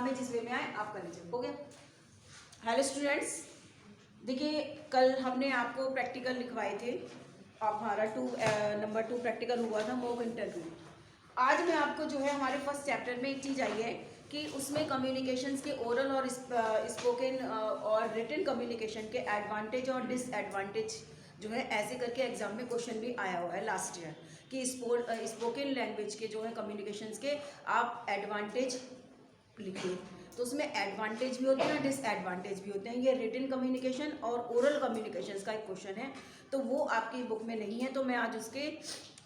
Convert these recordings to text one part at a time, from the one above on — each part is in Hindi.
एग्जाम में जिस वे में आए आप कर लीजिए। हो गया। हेलो स्टूडेंट्स, देखिए कल हमने आपको प्रैक्टिकल लिखवाए थे, हमारा नंबर 2 प्रैक्टिकल हुआ था मॉक इंटरव्यू। आज मैं आपको जो है हमारे फर्स्ट चैप्टर में एक चीज़ आई है कि उसमें कम्युनिकेशंस के ओरल और स्पोकन और रिटन कम्युनिकेशन के एडवांटेज और डिसएडवांटेज जो है ऐसे करके एग्जाम में क्वेश्चन भी आया हुआ है लास्ट ईयर कि स्पोकन लैंग्वेज के जो है कम्युनिकेशंस के आप एडवांटेज लिखिए। तो उसमें एडवांटेज भी होते हैं, डिसएडवांटेज भी होते हैं। ये रिटन कम्युनिकेशन और ओरल कम्युनिकेशन का एक क्वेश्चन है, तो वो आपकी बुक में नहीं है, तो मैं आज उसके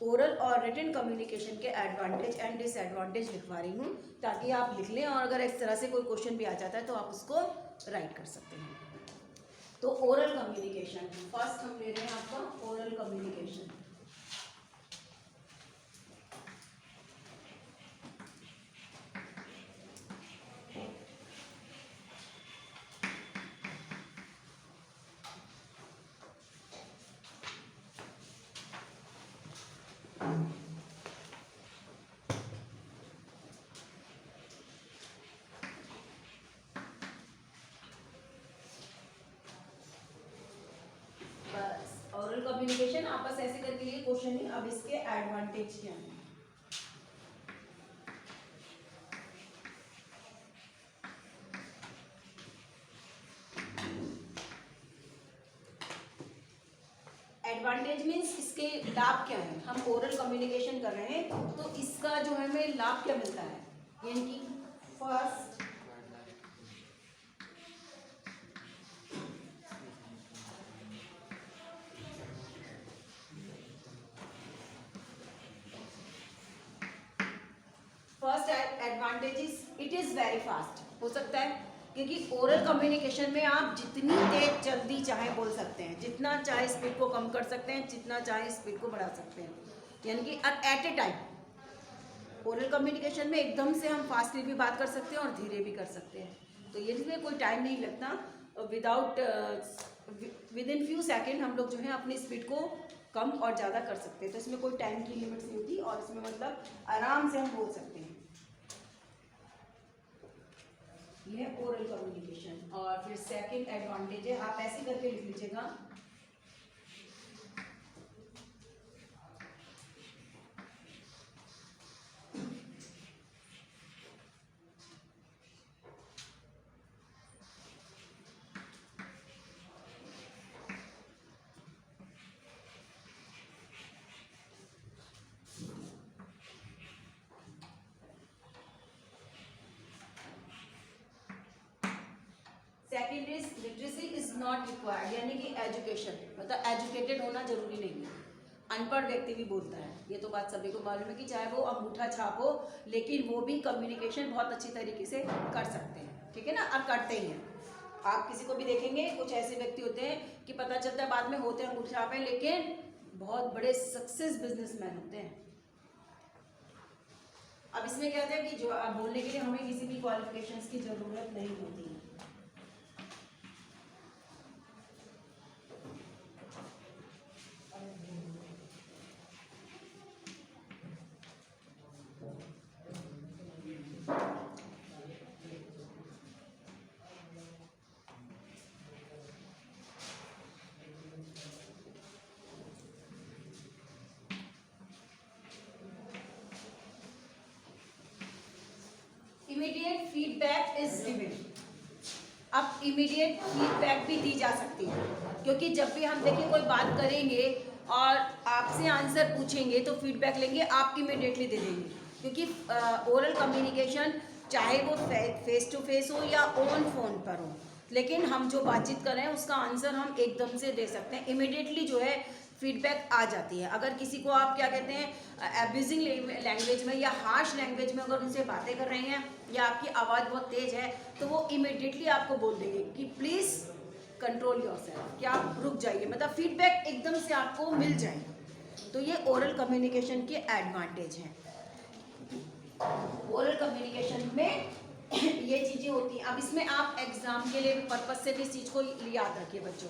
ओरल और रिटन कम्युनिकेशन के एडवांटेज एंड डिसएडवांटेज लिखवा रही हूँ ताकि आप लिख लें और अगर इस तरह से कोई क्वेश्चन भी आ जाता है तो आप उसको राइट कर सकते हैं। तो ओरल कम्युनिकेशन फर्स्ट हम ले रहे हैं आपका ओरल कम्युनिकेशन। ओरल कम्युनिकेशन आप बस ऐसे करके लिए क्वेश्चन ही। अब इसके एडवांटेज क्या हैं? एडवांटेज मीन्स इसके लाभ क्या है। हम ओरल कम्युनिकेशन कर रहे हैं तो इसका जो है हमें लाभ क्या मिलता है, यानी कि first advantage it is very fast. हो सकता है क्योंकि ओरल कम्युनिकेशन में आप जितनी तेज जल्दी चाहे बोल सकते हैं, जितना चाहे स्पीड को कम कर सकते हैं, जितना चाहे स्पीड को बढ़ा सकते हैं, यानी कि at a time. Oral communication में एकदम से हम फास्टली भी बात कर सकते हैं और धीरे भी कर सकते हैं, तो ये इसमें कोई टाइम नहीं लगता। विद इन फ्यू सेकेंड हम लोग जो है अपनी स्पीड को कम और ज़्यादा कर सकते हैं, तो इसमें कोई टाइम की लिमिट नहीं होती और इसमें मतलब आराम से हम बोल सकते हैं। यह ओरल कम्युनिकेशन। और फिर सेकंड एडवांटेज है, आप ऐसे करके लिख लीजिएगा, second is literacy is not required, यानी कि एजुकेशन मतलब एजुकेटेड होना जरूरी नहीं है, अनपढ़ व्यक्ति भी बोलता है। ये तो बात सभी को मालूम है कि चाहे वो अंगूठा छाप हो लेकिन वो भी कम्युनिकेशन बहुत अच्छी तरीके से कर सकते हैं, ठीक है ना, और करते ही हैं। आप किसी को भी देखेंगे, कुछ ऐसे व्यक्ति होते हैं कि पता चलता है बाद में होते हैं अंगूठा छाप है लेकिन बहुत बड़े सक्सेस बिजनेसमैन होते हैं। अब इसमें क्या होता है कि जो बोलने के लिए हमें किसी भी क्वालिफिकेशंस की जरूरत नहीं होती है। Immediate feedback is given. अब इमीडिएट फीडबैक भी दी जा सकती है, क्योंकि जब भी हम देखिए कोई बात करेंगे और आपसे आंसर पूछेंगे तो फीडबैक लेंगे, आप इमीडिएटली दे देंगे, क्योंकि ओरल कम्युनिकेशन चाहे वो फेस टू फेस हो या ऑन फोन पर हो, लेकिन हम जो बातचीत कर रहे हैं उसका आंसर हम एकदम से दे सकते हैं। इमीडिएटली जो है फीडबैक आ जाती है। अगर किसी को आप क्या कहते हैं एब्यूजिंग लैंग्वेज में या हार्श लैंग्वेज में अगर उनसे बातें कर रहे हैं या आपकी आवाज़ बहुत तेज़ है तो वो इमीडिएटली आपको बोल देंगे कि प्लीज़ कंट्रोल योरसेल्फ, कि आप रुक जाइए, मतलब फीडबैक एकदम से आपको मिल जाएगा। तो ये ओरल कम्युनिकेशन के एडवांटेज हैं। ओरल कम्युनिकेशन में ये चीज़ें होती हैं। अब इसमें आप एग्ज़ाम के लिए पर्पज से भी इस चीज़ को याद रखिए बच्चों,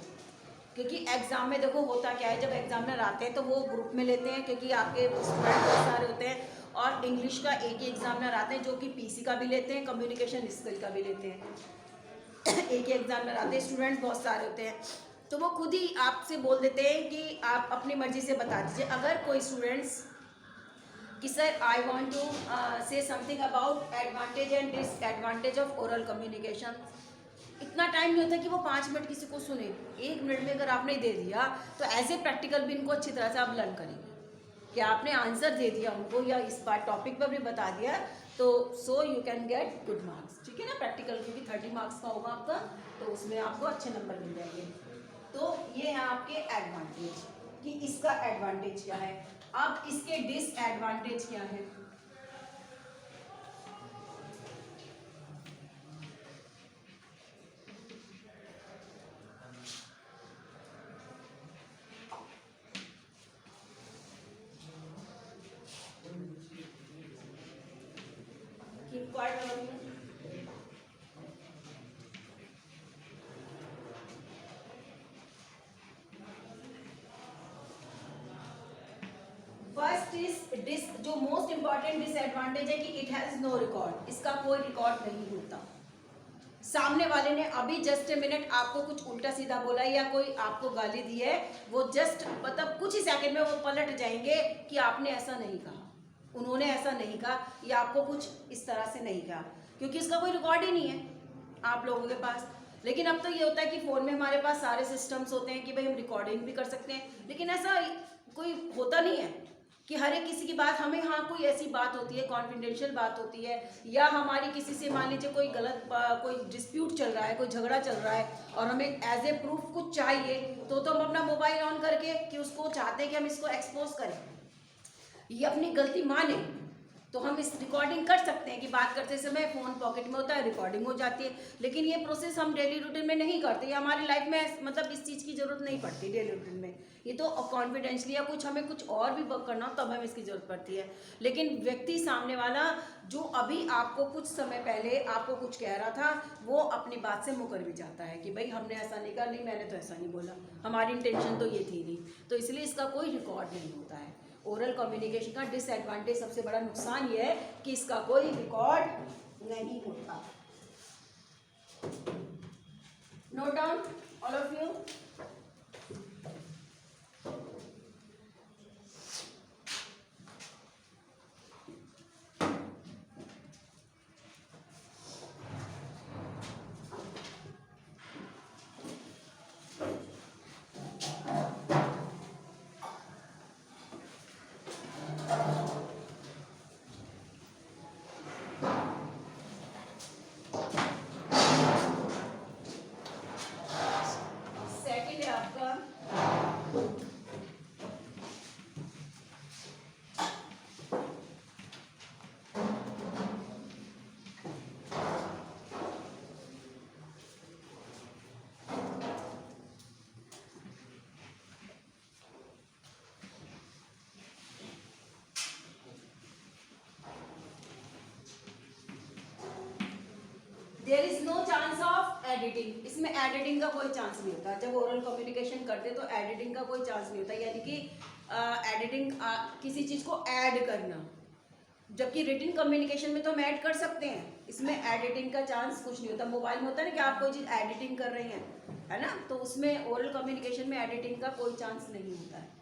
क्योंकि एग्ज़ाम में देखो होता क्या है, जब एग्जामिनर आते हैं तो वो ग्रुप में लेते हैं, क्योंकि आपके स्टूडेंट बहुत सारे होते हैं और इंग्लिश का एक ही एग्जामिनर आते हैं जो कि पीसी का भी लेते हैं, कम्युनिकेशन स्किल का भी लेते हैं। एक ही एग्जामिनर आते हैं, स्टूडेंट्स बहुत सारे होते हैं, तो वो खुद ही आपसे बोल देते हैं कि आप अपनी मर्जी से बता दीजिए। अगर कोई स्टूडेंट्स कि sir I want to say something about advantage and disadvantage of oral communication, इतना टाइम नहीं होता कि वो 5 मिनट किसी को सुने। 1 मिनट में अगर आपने दे दिया तो एज ए प्रैक्टिकल भी इनको अच्छी तरह से आप लर्न करेंगे कि आपने आंसर दे दिया उनको या इस बार टॉपिक पर भी बता दिया, तो so you can get good marks, ठीक है ना। प्रैक्टिकल क्योंकि 30 मार्क्स का होगा आपका, तो उसमें आपको अच्छे नंबर मिल जाएंगे। तो ये है आपके एडवांटेज कि इसका एडवांटेज क्या है। अब इसके डिसएडवांटेज क्या है। Keep quiet all of you. First is जो मोस्ट इंपॉर्टेंट डिसएडवांटेज है कि इट हैज नो रिकॉर्ड, इसका कोई रिकॉर्ड नहीं होता। सामने वाले ने अभी जस्ट ए मिनट आपको कुछ उल्टा सीधा बोला या कोई आपको गाली दी है, वो जस्ट मतलब कुछ ही सेकंड में वो पलट जाएंगे कि आपने ऐसा नहीं कहा, उन्होंने ऐसा नहीं कहा या आपको कुछ इस तरह से नहीं कहा, क्योंकि इसका कोई रिकॉर्ड ही नहीं है आप लोगों के पास। लेकिन अब तो ये होता है कि फ़ोन में हमारे पास सारे सिस्टम्स होते हैं कि भाई हम रिकॉर्डिंग भी कर सकते हैं, लेकिन ऐसा कोई होता नहीं है कि हर एक किसी की बात हमें, हाँ कोई ऐसी बात होती है कॉन्फिडेंशियल बात होती है, या हमारी किसी से मान लीजिए कोई गलत कोई डिस्प्यूट चल रहा है, कोई झगड़ा चल रहा है और हमें एज ए प्रूफ कुछ चाहिए, तो हम अपना मोबाइल ऑन करके कि उसको चाहते हैं कि हम इसको एक्सपोज करें, ये अपनी गलती माने, तो हम इस रिकॉर्डिंग कर सकते हैं कि बात करते समय फ़ोन पॉकेट में होता है, रिकॉर्डिंग हो जाती है। लेकिन ये प्रोसेस हम डेली रूटीन में नहीं करते, ये हमारी लाइफ में मतलब इस चीज़ की ज़रूरत नहीं पड़ती डेली रूटीन में। ये तो कॉन्फिडेंशली या कुछ हमें कुछ और भी वर्क करना हो तब हमें इसकी ज़रूरत पड़ती है। लेकिन व्यक्ति सामने वाला जो अभी आपको कुछ समय पहले आपको कुछ कह रहा था, वो अपनी बात से मुकर भी जाता है कि भाई हमने ऐसा नहीं कहा, नहीं मैंने तो ऐसा नहीं बोला, हमारी इंटेंशन तो ये थी नहीं, तो इसलिए इसका कोई रिकॉर्ड नहीं होता है। ओरल कम्युनिकेशन का डिसएडवांटेज, सबसे बड़ा नुकसान ये है कि इसका कोई रिकॉर्ड नहीं होता। Note down all of you. Second है आपका there is no chance of editing. इसमें एडिटिंग का कोई चांस नहीं होता। जब ओरल कम्युनिकेशन करते तो एडिटिंग का कोई चांस नहीं होता, यानी कि एडिटिंग किसी चीज़ को ऐड करना, जबकि रिटन कम्युनिकेशन में तो हम ऐड कर सकते हैं, इसमें एडिटिंग का चांस कुछ नहीं होता। मोबाइल में होता है ना कि आप कोई चीज़ एडिटिंग कर रही हैं, है ना, तो उसमें ओरल कम्युनिकेशन में एडिटिंग का कोई चांस नहीं होता है।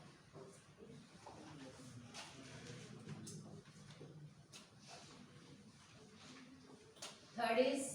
Third is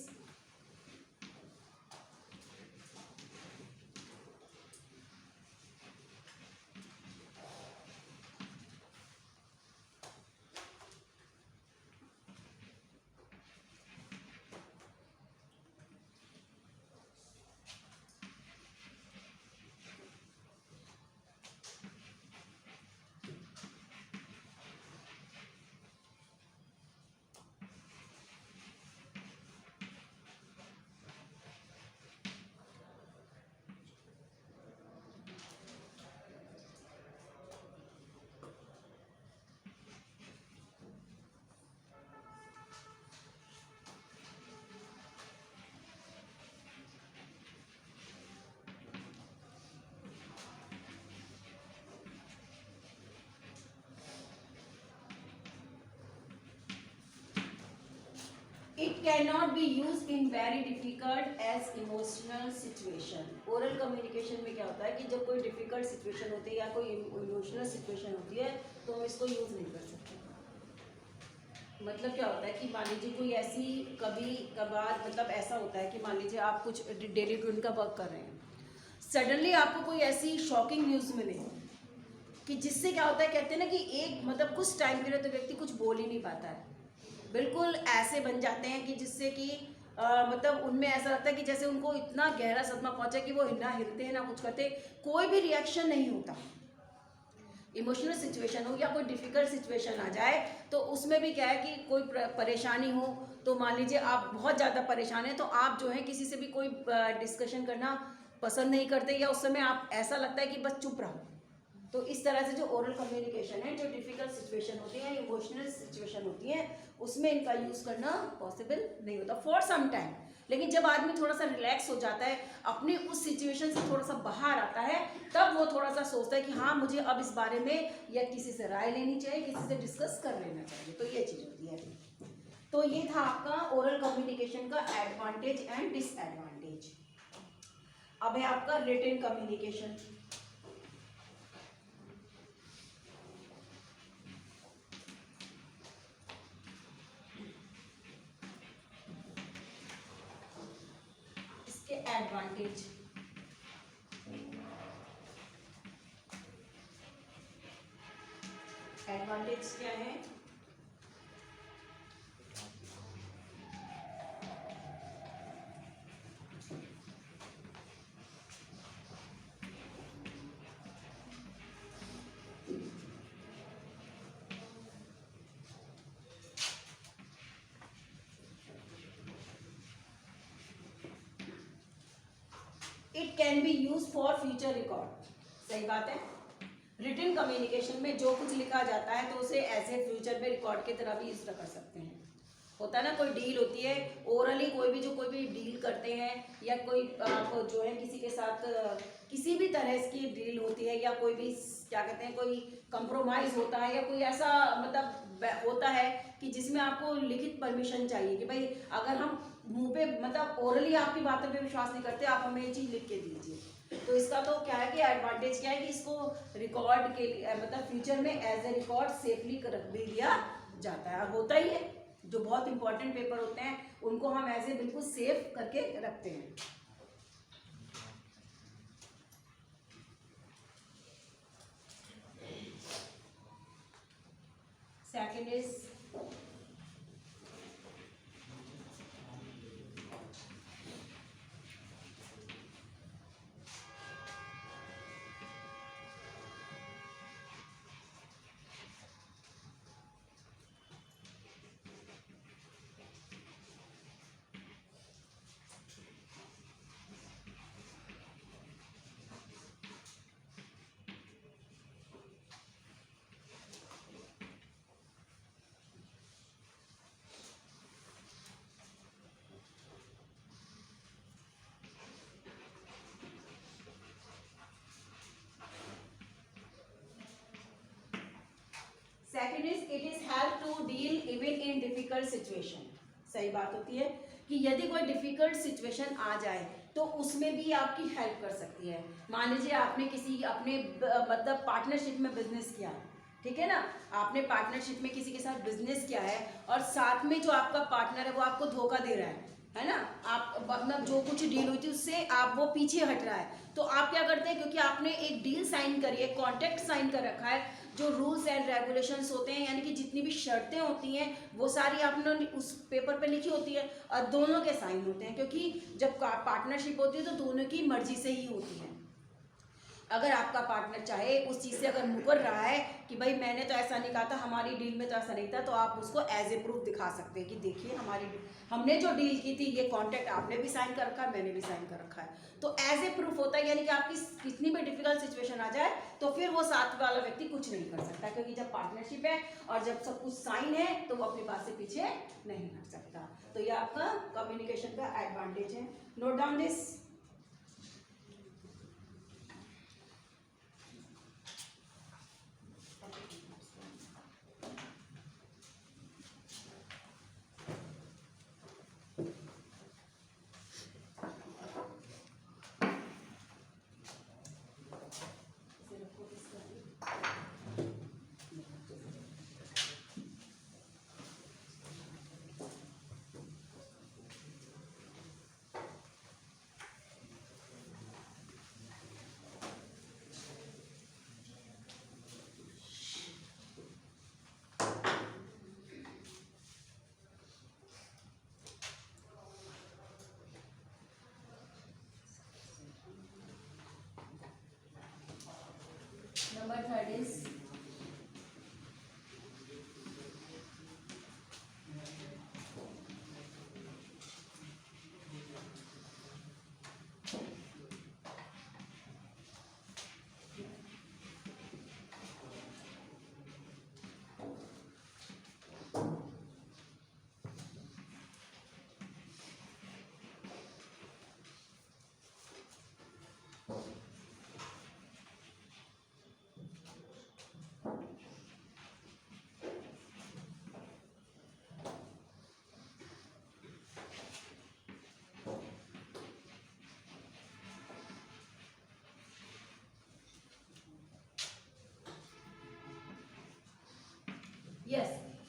it can not be use in very difficult as emotional situation. Oral communication में क्या होता है कि जब कोई डिफिकल्ट सिचुएशन होती है या कोई इमोशनल सिचुएशन होती है तो हम इसको यूज नहीं कर सकते। मतलब क्या होता है कि मान लीजिए कोई ऐसी कभी कभार मतलब ऐसा होता है कि मान लीजिए आप कुछ डेली रूटीन का वर्क कर रहे हैं, सडनली आपको कोई ऐसी शॉकिंग न्यूज़ मिले कि जिससे क्या होता है, कहते हैं ना कि एक मतलब कुछ टाइम के लिए तो व्यक्ति कुछ बोल ही नहीं पाता है, बिल्कुल ऐसे बन जाते हैं कि जिससे कि मतलब उनमें ऐसा लगता है कि जैसे उनको इतना गहरा सदमा पहुंचा कि वो ना हिलते हैं ना कुछ करते, कोई भी रिएक्शन नहीं होता। इमोशनल सिचुएशन हो या कोई डिफिकल्ट सिचुएशन आ जाए तो उसमें भी क्या है कि कोई परेशानी हो, तो मान लीजिए आप बहुत ज़्यादा परेशान हैं तो आप जो है किसी से भी कोई डिस्कशन करना पसंद नहीं करते, या उस समय आप ऐसा लगता है कि बस चुप रहो। तो इस तरह से जो ओरल कम्युनिकेशन है, जो डिफिकल्ट सिचुएशन होती है, इमोशनल सिचुएशन होती है, उसमें इनका यूज़ करना पॉसिबल नहीं होता फॉर सम टाइम। लेकिन जब आदमी थोड़ा सा रिलैक्स हो जाता है, अपनी उस सिचुएशन से थोड़ा सा बाहर आता है, तब वो थोड़ा सा सोचता है कि हाँ मुझे अब इस बारे में या किसी से राय लेनी चाहिए, किसी से डिस्कस कर लेना चाहिए। तो ये चीज़ होती है। तो ये था आपका ओरल कम्युनिकेशन का एडवांटेज एंड डिसएडवांटेज। अब है आपका रिटन कम्युनिकेशन। इसके एडवांटेज, एडवांटेज क्या है? It can be use for future record. सही बात है। रिटन कम्युनिकेशन में जो कुछ लिखा जाता है तो उसे ऐसे फ्यूचर में रिकॉर्ड की तरह भी यूज कर सकते हैं। होता है ना, कोई डील होती है ओरली, कोई भी डील करते हैं या कोई जो है किसी के साथ किसी भी तरह की डील होती है, या कोई भी क्या कहते हैं कोई कंप्रोमाइज होता है, या कोई ऐसा मतलब होता है कि जिसमें आपको लिखित परमिशन चाहिए कि भाई अगर हम मुंह पे मतलब ओरली आपकी बातों पे विश्वास नहीं करते, आप हमें ये चीज़ लिख के दीजिए। तो इसका तो क्या है कि एडवांटेज क्या है कि इसको रिकॉर्ड के लिए मतलब फ्यूचर में एज ए रिकॉर्ड सेफली रख भी लिया जाता है। और होता ही है, जो बहुत इंपॉर्टेंट पेपर होते हैं उनको हम ऐसे बिल्कुल सेफ करके रखते हैं। Second is second is it is help to deal even in difficult situation. सही बात होती है कि यदि कोई डिफिकल्ट सिचुएशन आ जाए तो उसमें भी आपकी हेल्प कर सकती है। मान लीजिए आपने किसी अपने मतलब पार्टनरशिप में बिजनेस किया, ठीक है ना, आपने पार्टनरशिप में किसी के साथ बिजनेस किया है और साथ में जो आपका पार्टनर है वो आपको धोखा दे रहा है ना, आप मतलब जो कुछ डील हुई थी उससे आप वो पीछे हट रहा है, तो आप क्या करते हैं, क्योंकि आपने एक डील साइन करी है, कॉन्ट्रैक्ट साइन कर रखा है, जो रूल्स एंड रेगुलेशंस होते हैं यानी कि जितनी भी शर्तें होती हैं वो सारी आपने उस पेपर पे लिखी होती है और दोनों के साइन होते हैं, क्योंकि जब पार्टनरशिप होती है तो दोनों की मर्जी से ही होती है। अगर आपका पार्टनर चाहे उस चीज़ से अगर मुकर रहा है कि भाई मैंने तो ऐसा नहीं कहा था, हमारी डील में तो ऐसा नहीं था, तो आप उसको एज ए प्रूफ दिखा सकते हैं कि देखिए हमने जो डील की थी ये कॉन्ट्रैक्ट आपने भी साइन कर रखा है, मैंने भी साइन कर रखा है, तो एज ए प्रूफ होता है। यानी कि आपकी कितनी भी डिफिकल्ट सिचुएशन आ जाए तो फिर वो साथ वाला व्यक्ति कुछ नहीं कर सकता, क्योंकि जब पार्टनरशिप है और जब सब कुछ साइन है तो वो अपनी बात से पीछे नहीं हट सकता। तो ये आपका कम्युनिकेशन का एडवांटेज है। Note down this.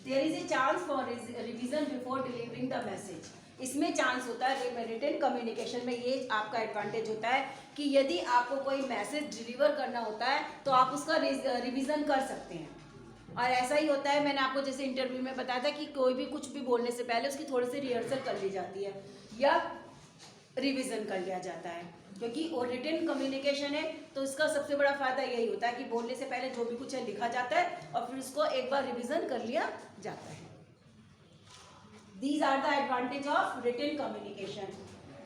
There is a chance for revision before delivering the message. इसमें चांस होता है रिटन कम्युनिकेशन में, ये आपका एडवांटेज होता है कि यदि आपको कोई मैसेज डिलीवर करना होता है तो आप उसका रिवीजन कर सकते हैं। और ऐसा ही होता है, मैंने आपको जैसे इंटरव्यू में बताया था कि कोई भी कुछ भी बोलने से पहले उसकी थोड़ी सी रिहर्सल कर ली जाती है या रिवीजन कर लिया जाता है, क्योंकि वो रिटन कम्युनिकेशन है तो इसका सबसे बड़ा फायदा यही होता है कि बोलने से पहले जो भी कुछ है लिखा जाता है और फिर उसको एक बार रिवीजन कर लिया जाता है। These are the advantage of written communication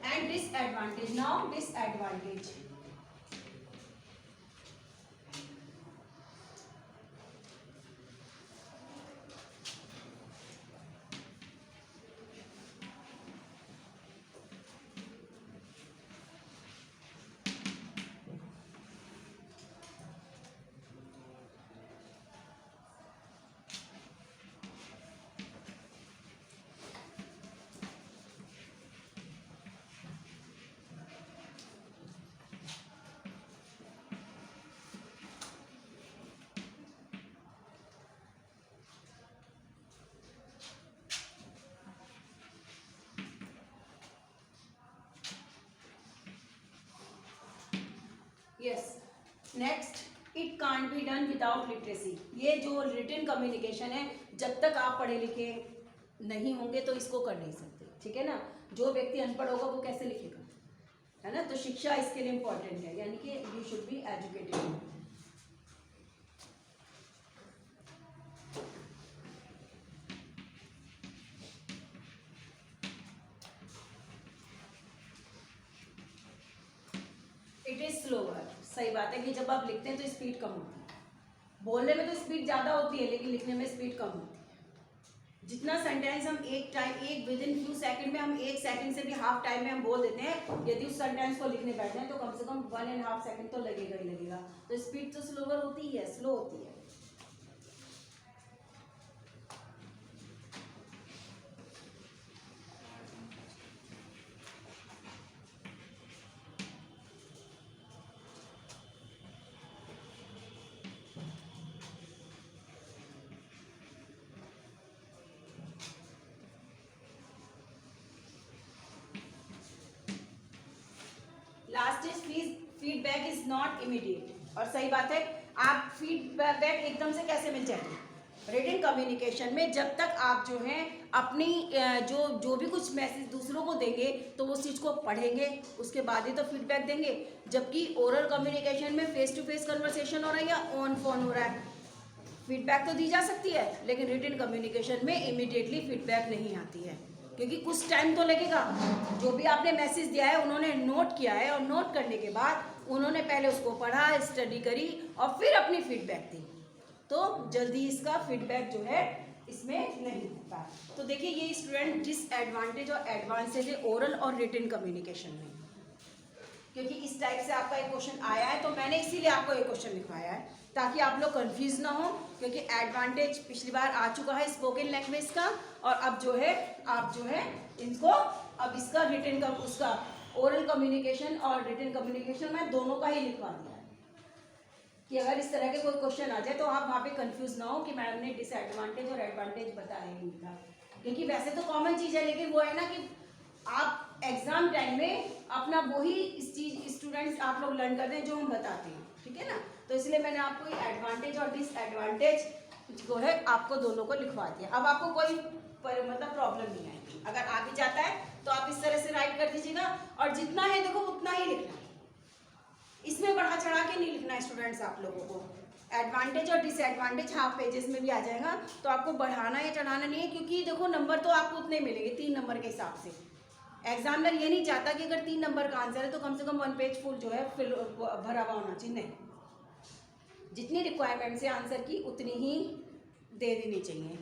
and disadvantage. Now disadvantage. Yes, next it can't be done without literacy. ये जो रिटन कम्युनिकेशन है, जब तक आप पढ़े लिखे नहीं होंगे तो इसको कर नहीं सकते, ठीक है ना। जो व्यक्ति अनपढ़ होगा वो कैसे लिखेगा, है ना। तो शिक्षा इसके लिए इम्पोर्टेंट है, यानी कि you should be educated. It is slower, सही बात है कि जब आप लिखते हैं तो स्पीड कम होती है। बोलने में तो स्पीड ज़्यादा होती है लेकिन लिखने में स्पीड कम होती है। जितना सेंटेंस हम एक विद इन फ्यू सेकंड में, हम 1 सेकंड से भी हाफ टाइम में हम बोल देते हैं, यदि उस सेंटेंस को लिखने बैठे हैं तो कम से कम 1.5 सेकंड तो लगेगा ही लगेगा। तो स्पीड तो स्लोअर होती है, स्लो होती है। Last is feedback is not immediate. और सही बात है, आप फीडबैक एकदम से कैसे मिल जाएगी रिटन कम्युनिकेशन में, जब तक आप जो है अपनी जो भी कुछ मैसेज दूसरों को देंगे तो वो उस चीज़ को पढ़ेंगे, उसके बाद ही तो फीडबैक देंगे। जबकि ओरल कम्युनिकेशन में फेस टू फेस कन्वर्सेशन हो रहा है या ऑन फोन हो रहा है, फीडबैक तो दी जा सकती है, लेकिन रिटन कम्युनिकेशन में इमीडिएटली फीडबैक नहीं आती है, क्योंकि कुछ टाइम तो लगेगा। जो भी आपने मैसेज दिया है उन्होंने नोट किया है, और नोट करने के बाद उन्होंने पहले उसको पढ़ा, स्टडी करी और फिर अपनी फीडबैक दी, तो जल्दी इसका फीडबैक जो है इसमें नहीं होता। तो देखिए ये स्टूडेंट डिसएडवांटेज और एडवांटेज है ओरल और रिटन कम्युनिकेशन में, क्योंकि इस टाइप से आपका एक क्वेश्चन आया है तो मैंने इसीलिए आपको एक क्वेश्चन लिखवाया है ताकि आप लोग कंफ्यूज ना हो। क्योंकि एडवांटेज पिछली बार आ चुका है स्पोकन लैंग्वेज का, और अब जो है आप जो है इनको अब इसका रिटन का उसका ओरल कम्युनिकेशन और रिटन कम्युनिकेशन में दोनों का ही लिखवा दिया है कि अगर इस तरह के कोई क्वेश्चन आ जाए तो आप वहाँ पे कंफ्यूज ना हो कि मैडम ने डिसएडवांटेज और एडवांटेज बताया ही नहीं था। क्योंकि वैसे तो कॉमन चीज़ है, लेकिन वो है ना कि आप एग्जाम टाइम में अपना वही इस चीज स्टूडेंट्स आप लोग लर्न करते हैं जो हम बताते हैं, ठीक है ना। तो इसलिए मैंने आपको ये एडवांटेज और डिसएडवांटेज जो है आपको दोनों को लिखवा दिया। अब आपको कोई मतलब प्रॉब्लम नहीं आएगी। अगर आगे जाता है तो आप इस तरह से राइट कर दीजिएगा, और जितना है देखो उतना ही लिखना है, इसमें बढ़ा चढ़ा के नहीं लिखना है स्टूडेंट्स आप लोगों को। एडवांटेज और डिसएडवांटेज हाफ पेजेस में भी आ जाएगा, तो आपको बढ़ाना या चढ़ाना नहीं है, क्योंकि देखो नंबर तो आपको उतने मिलेंगे 3 नंबर के हिसाब से। एग्जामिनर ये नहीं चाहता कि अगर 3 नंबर का आंसर है तो कम से कम 1 पेज फुल जो है फिल भरा हुआ होना चाहिए, नहीं, जितनी रिक्वायरमेंट से आंसर की उतनी ही दे देनी चाहिए।